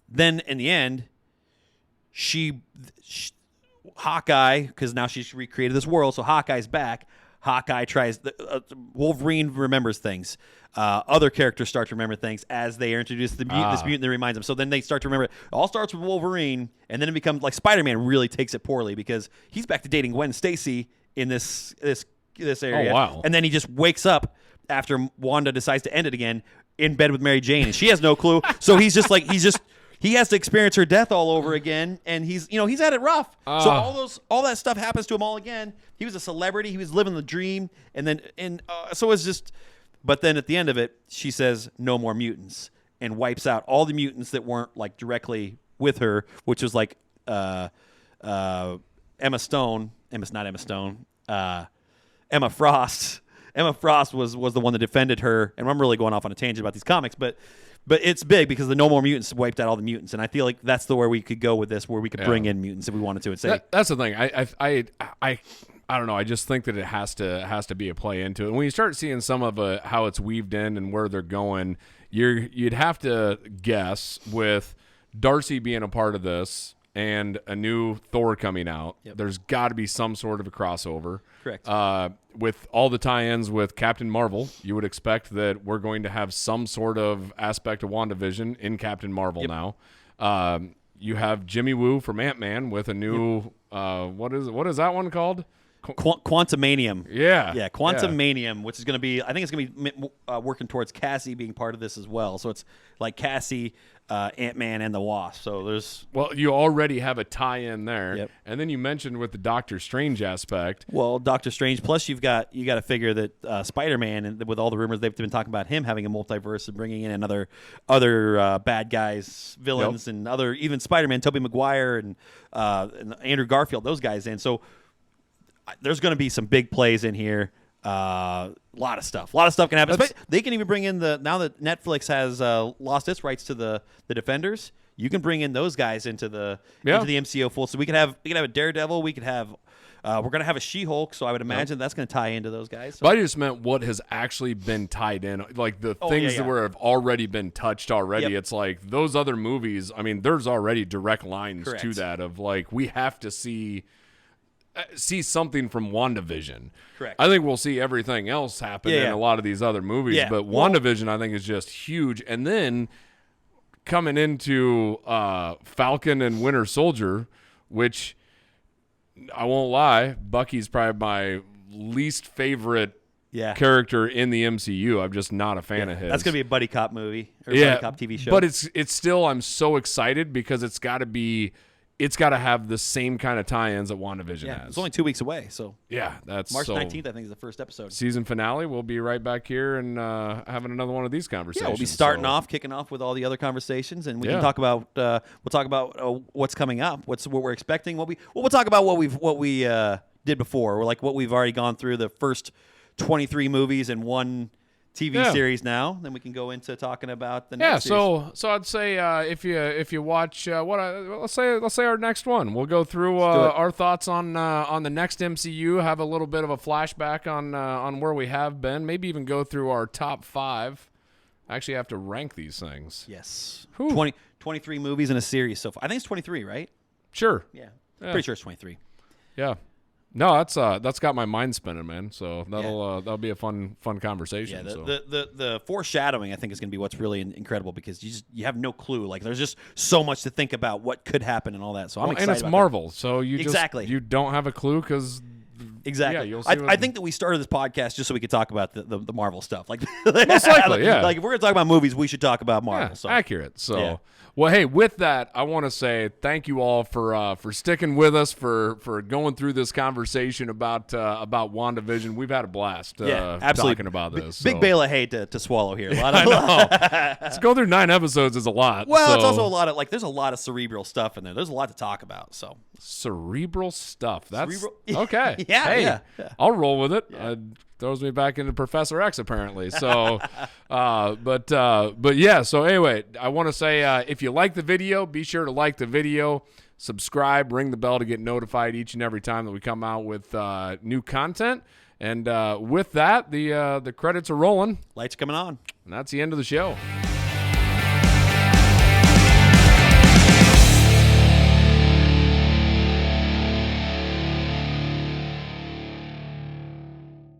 Then in the end, Hawkeye, because now she's recreated this world, so Hawkeye's back. Hawkeye tries. Wolverine remembers things. Other characters start to remember things as they are introduced to the mutant. This mutant that reminds them. So then they start to remember. It all starts with Wolverine, and then it becomes like Spider-Man really takes it poorly because he's back to dating Gwen Stacy in this area. Oh, wow. And then he just wakes up after Wanda decides to end it again in bed with Mary Jane, and she has no clue. So he has to experience her death all over again, and he's had it rough. So all that stuff happens to him all again. He was a celebrity. He was living the dream, so it's just. But then at the end of it, she says no more mutants and wipes out all the mutants that weren't like directly with her, which was like Emma Frost. Emma Frost was the one that defended her, and I'm really going off on a tangent about these comics, but it's big because the No More Mutants wiped out all the mutants, and I feel like that's the where we could go with this, where we could bring in mutants if we wanted to, and say that's the thing. I don't know. I just think that it has to be a play into it. And when you start seeing some of how it's weaved in and where they're going, you'd have to guess with Darcy being a part of this and a new Thor coming out. Yep. There's got to be some sort of a crossover. Correct. With all the tie-ins with Captain Marvel, you would expect that we're going to have some sort of aspect of WandaVision in Captain Marvel now. You have Jimmy Woo from Ant-Man with a new what is that one called? Quantumanium. Yeah, Quantumanium, which is going to be, I think it's going to be working towards Cassie being part of this as well. So it's like Cassie, Ant-Man, and the Wasp. So you already have a tie-in there. Yep. And then you mentioned with the Doctor Strange aspect. Well, Doctor Strange. Plus, you got to figure that Spider-Man, and with all the rumors they've been talking about him having a multiverse and bringing in other bad guys, villains, and other even Spider-Man, Tobey Maguire, and Andrew Garfield, those guys in. So there's going to be some big plays in here. A lot of stuff can happen. They can even bring in now that Netflix has lost its rights to the Defenders. You can bring in those guys into the MCU full. So we could have a Daredevil. We could have we're going to have a She-Hulk. So I would imagine that's going to tie into those guys. So. But I just meant what has actually been tied in, like the things that have already been touched already. Yep. It's like those other movies. I mean, there's already direct lines to that of like we have to see something from WandaVision. Correct. I think we'll see everything else happen in a lot of these other movies, but WandaVision I think is just huge. And then coming into Falcon and Winter Soldier, which I won't lie, Bucky's probably my least favorite character in the MCU. I'm just not a fan of his. That's going to be a buddy cop movie or buddy cop TV show. But it's still, I'm so excited because it's got to have the same kind of tie-ins that WandaVision has. It's only 2 weeks away, so that's March 19th. I think is the first episode. Season finale. We'll be right back here and having another one of these conversations. Yeah, we'll be kicking off with all the other conversations, and we can talk about. We'll talk about what's coming up, what we're expecting. We'll talk about what we did before, or like what we've already gone through the first 23 movies and one TV series now. Then we can go into talking about the next series. So I'd say if you watch let's say our next one, we'll go through our thoughts on the next MCU, have a little bit of a flashback on where we have been, maybe even go through our top 5. I actually have to rank these things. Yes. 23 movies in a series so far. I think it's 23, right? Sure. Yeah. Pretty sure it's 23. Yeah. No, that's got my mind spinning, man. So that'll be a fun conversation. Yeah, the foreshadowing I think is going to be what's really incredible because you have no clue. Like there's just so much to think about what could happen and all that. So I'm excited. And it's Marvel, so you you don't have a clue because. Exactly. Yeah, you'll see I think that we started this podcast just so we could talk about the Marvel stuff. Like most likely, yeah. Like if we're going to talk about movies, we should talk about Marvel. Yeah, so. Accurate. So, well, hey, with that, I want to say thank you all for sticking with us, for going through this conversation about WandaVision. We've had a blast absolutely. talking about this. Big bale of hate to swallow here. I know. To go through 9 episodes is a lot. Well, it's also a lot of there's a lot of cerebral stuff in there. There's a lot to talk about. So cerebral stuff. That's okay. Yeah. I'll roll with it. Throws me back into Professor X apparently. So, but yeah. So anyway, I want to say if you like the video, be sure to like the video, subscribe, ring the bell to get notified each and every time that we come out with new content. And with that, the credits are rolling. Lights coming on. And that's the end of the show.